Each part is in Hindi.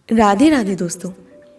राधे राधे दोस्तों।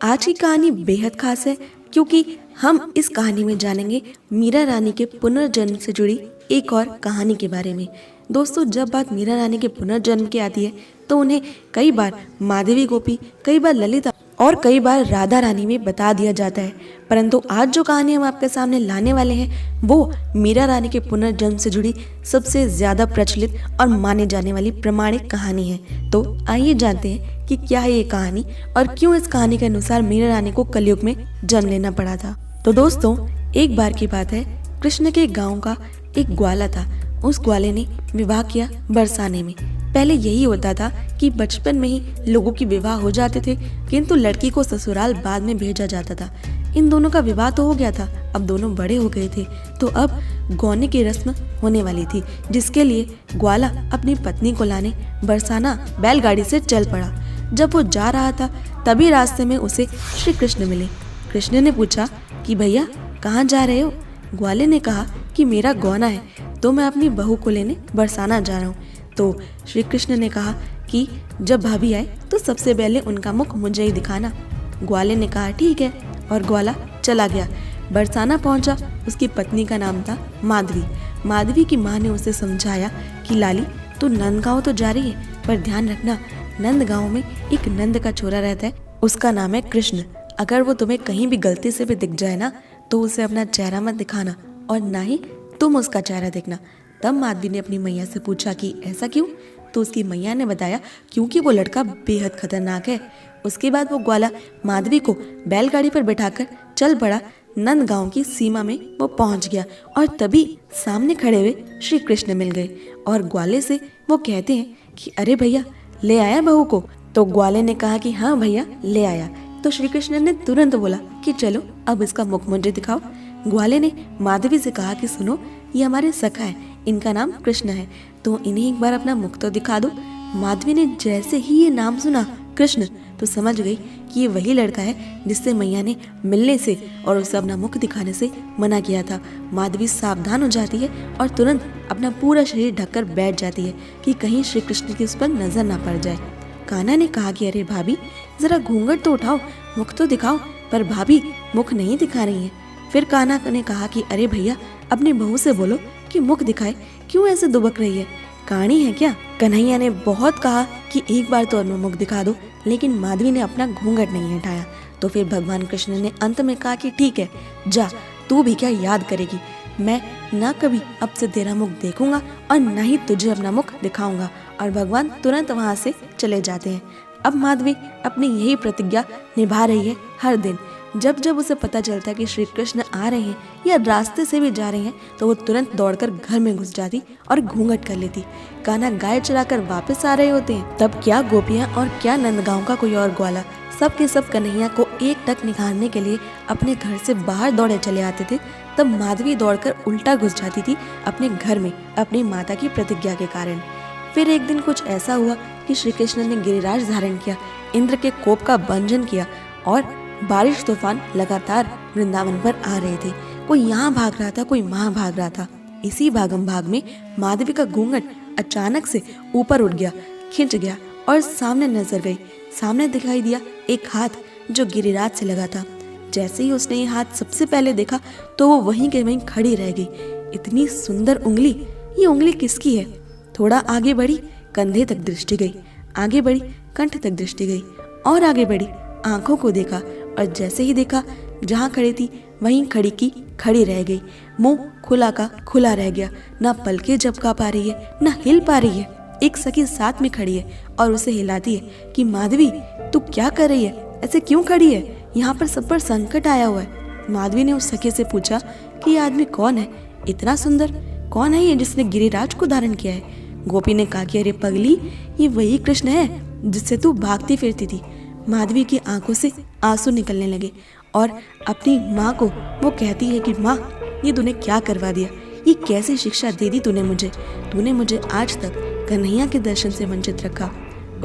आज की कहानी बेहद खास है क्योंकि हम इस कहानी में जानेंगे मीरा रानी के पुनर्जन्म से जुड़ी एक और कहानी के बारे में। दोस्तों, जब बात मीरा रानी के पुनर्जन्म की आती है तो उन्हें कई बार माधवी गोपी, कई बार ललिता और कई बार राधा रानी में बता दिया जाता है, परंतु आज जो कहानी हम आपके सामने लाने वाले हैं वो मीरा रानी के पुनर्जन्म से जुड़ी सबसे ज्यादा प्रचलित और माने जाने वाली प्रमाणिक कहानी है। तो आइए जानते हैं कि क्या है ये कहानी और क्यों इस कहानी के अनुसार मीरा रानी को कलयुग में जन्म लेना पड़ा था। तो दोस्तों, एक बार की बात है, कृष्ण के गांव का एक ग्वाला था। उस ग्वाले ने विवाह किया बरसाने में। पहले यही होता था कि बचपन में ही लोगों की विवाह हो जाते थे, किंतु लड़की को ससुराल बाद में भेजा जाता था। इन दोनों का विवाह तो हो गया था, अब दोनों बड़े हो गए थे, तो अब गौने की रस्म होने वाली थी, जिसके लिए ग्वाला अपनी पत्नी को लाने बरसाना बैलगाड़ी से चल पड़ा। जब वो जा रहा था तभी रास्ते में उसे श्री कृष्ण मिले। कृष्ण ने पूछा कि भैया कहाँ जा रहे हो? ग्वाले ने कहा कि मेरा गौना है तो मैं अपनी बहू को लेने बरसाना जा रहा हूँ। तो श्री कृष्ण ने कहा कि जब भाभी आए तो सबसे पहले उनका मुख मुझे ही दिखाना। ग्वाले ने कहा ठीक है, और ग्वाला चला गया। बरसाना पहुंचा। उसकी पत्नी का नाम था माधवी। माधवी की माँ ने उसे समझाया कि लाली, तू नंदगांव तो जा रही है, पर ध्यान रखना नंदगांव में एक नंद का छोरा रहता है, उसका नाम है कृष्ण। अगर वो तुम्हें कहीं भी गलती से भी दिख जाए ना तो उसे अपना चेहरा मत दिखाना, और ना ही तुम उसका चेहरा देखना। तब माधवी ने अपनी मैया से पूछा कि ऐसा क्यों? तो उसकी मैया ने बताया क्योंकि वो लड़का बेहद खतरनाक है। उसके बाद वो ग्वाला माधवी को बैलगाड़ी पर बैठाकर चल पड़ा। नंदगांव की सीमा में वो पहुंच गया और तभी सामने खड़े हुए श्री कृष्ण मिल गए और ग्वाले से वो कहते हैं कि अरे भैया, ले आया बहू को? तो ग्वाले ने कहा कि हाँ भैया, ले आया। तो श्री कृष्ण ने तुरंत बोला कि चलो अब इसका मुख मुझे दिखाओ। ग्वाले ने माधवी से कहा कि सुनो, ये हमारे सखा है, इनका नाम कृष्ण है, तो इन्हें एक बार अपना मुख तो दिखा दो। माधवी ने जैसे ही ये नाम सुना कृष्ण, तो समझ गई कि ये वही लड़का है जिससे मैया ने मिलने से और उसे अपना मुख दिखाने से मना किया था। माधवी सावधान हो जाती है और तुरंत अपना पूरा शरीर ढककर बैठ जाती है कि कहीं श्री कृष्ण की उस पर नजर ना पड़ जाए। कान्हा ने कहा कि अरे भाभी, जरा घूंघट तो उठाओ, मुख तो दिखाओ, पर भाभी मुख नहीं दिखा रही है। फिर कान्हा ने कहा कि अरे भैया, अपनी बहू से बोलो कि मुख दिखाए, क्यों ऐसे दुबक रही है, काणी है क्या? कन्हैया ने बहुत कहा कि एक बार तो मुख दिखा दो, लेकिन माधवी ने अपना घूंघट नहीं हटाया। तो फिर भगवान कृष्ण ने अंत में कहा कि ठीक है, जा, तू भी क्या याद करेगी, मैं ना कभी अब से तेरा मुख देखूंगा और न ही तुझे अपना मुख दिखाऊंगा। और भगवान तुरंत वहां से चले जाते हैं। अब माधवी अपनी यही प्रतिज्ञा निभा रही है। हर दिन जब जब उसे पता चलता है कि श्री कृष्ण आ रहे हैं या रास्ते से भी जा रहे हैं तो वो तुरंत दौड़कर घर में घुस जाती और घूंघट कर लेती। कान्हा गाय चराकर वापस आ रहे होते हैं, तब क्या गोपियां और क्या नंदगांव का कोई और ग्वाला, सब के सब कन्हैया को एक टक निखारने के लिए अपने घर से बाहर दौड़े चले आते थे। तब माधवी दौड़कर उल्टा घुस जाती थी अपने घर में अपनी माता की प्रतिज्ञा के कारण। फिर एक दिन कुछ ऐसा हुआ कि श्री कृष्ण ने गिरिराज धारण किया, इंद्र के कोप का भंजन किया और बारिश तूफान लगातार वृंदावन पर आ रहे थे। कोई यहाँ भाग रहा था, कोई वहाँ भाग रहा था। इसी भागम भाग में माधवी का घूंघट अचानक से ऊपर उठ गया, खिंच गया और सामने नजर गई। सामने दिखाई दिया एक हाथ जो गिरिराज से लगा था। जैसे ही उसने ये हाथ सबसे पहले देखा तो वो वहीं के वहीं खड़ी रह गई। इतनी सुंदर उंगली, ये उंगली किसकी है? थोड़ा आगे बढ़ी, कंधे तक दृष्टि गई, आगे बढ़ी, कंठ तक दृष्टि गई और आगे बढ़ी, आंखों को देखा और जैसे ही देखा जहाँ खड़ी थी वहीं खड़ी की खड़ी रह गई। मुंह खुला का खुला रह गया, ना पलके झपका पा रही है, ना हिल पा रही है। एक सखी साथ में खड़ी है और उसे हिलाती है कि माधवी, तू क्या कर रही है, ऐसे क्यों खड़ी है, यहाँ पर सब पर संकट आया हुआ है। माधवी ने उस सखी से पूछा कि ये आदमी कौन है, इतना सुंदर, कौन है ये जिसने गिरिराज को धारण किया है? गोपी ने कहा कि अरे पगली, ये वही कृष्ण है जिससे तू भागती फिरती थी। माधवी की आंखों से आंसू निकलने लगे और अपनी माँ को वो कहती है कि माँ, ये तूने क्या करवा दिया, ये कैसी शिक्षा दे दी तूने मुझे आज तक कन्हैया के दर्शन से वंचित रखा।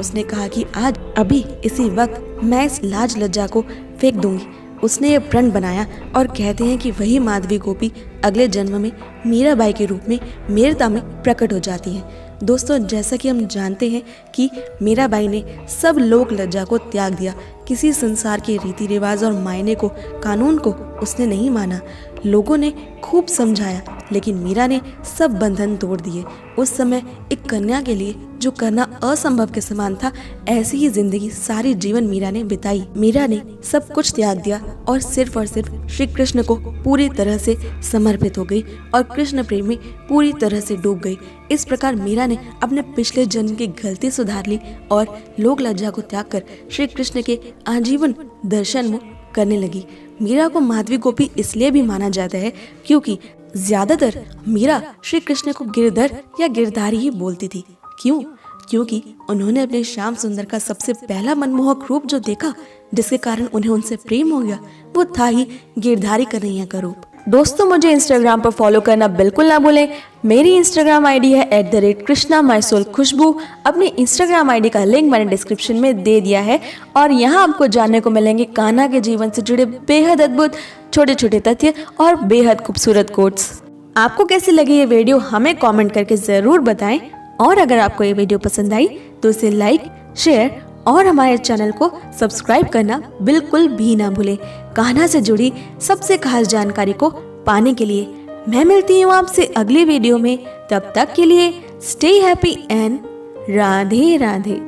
उसने कहा कि आज अभी इसी वक्त मैं इस लाज लज्जा को फेंक दूंगी। उसने ये प्रण बनाया और कहते हैं कि वही माधवी गोपी अगले जन्म में मीराबाई के रूप में मेरता में प्रकट हो जाती है। दोस्तों जैसा कि हम जानते हैं कि मीराबाई ने सब लोक लज्जा को त्याग दिया, किसी संसार के रीति रिवाज और मायने को, कानून को उसने नहीं माना। लोगों ने खूब समझाया लेकिन मीरा ने सब बंधन तोड़ दिए। उस समय एक कन्या के लिए जो करना असंभव के समान था, ऐसी ही जिंदगी सारी जीवन मीरा ने बिताई। मीरा ने सब कुछ त्याग दिया और सिर्फ श्री कृष्ण को पूरी तरह से समर्पित हो गई और कृष्ण प्रेम में पूरी तरह से डूब गई। इस प्रकार मीरा ने अपने पिछले जन्म की गलती सुधार ली और लोक लज्जा को त्याग कर श्री कृष्ण के आजीवन दर्शन करने लगी। मीरा को माधवी गोपी इसलिए भी माना जाता है क्योंकि ज्यादातर मीरा श्री कृष्ण को गिरधर या गिरधारी ही बोलती थी। क्यों? क्योंकि उन्होंने अपने श्याम सुंदर का सबसे पहला मनमोहक रूप जो देखा, जिसके कारण उन्हें उनसे प्रेम हो गया, वो था ही गिरधारी कन्हैया का रूप। दोस्तों मुझे इंस्टाग्राम पर फॉलो करना बिल्कुल ना भूलें। मेरी इंस्टाग्राम आईडी है @कृष्णा_खुशबू। अपनी इंस्टाग्राम आईडी का लिंक मैंने डिस्क्रिप्शन में दे दिया है और यहाँ आपको जानने को मिलेंगे कान्हा के जीवन से जुड़े बेहद अद्भुत छोटे छोटे तथ्य और बेहद खूबसूरत कोट्स। आपको कैसी लगी ये वीडियो हमें कमेंट करके जरूर बताएं और अगर आपको ये वीडियो पसंद आई तो इसे लाइक, शेयर और हमारे चैनल को सब्सक्राइब करना बिल्कुल भी ना भूलें। कान्हा से जुड़ी सबसे खास जानकारी को पाने के लिए मैं मिलती हूँ आपसे अगली वीडियो में। तब तक के लिए stay happy and Radhe Radhe.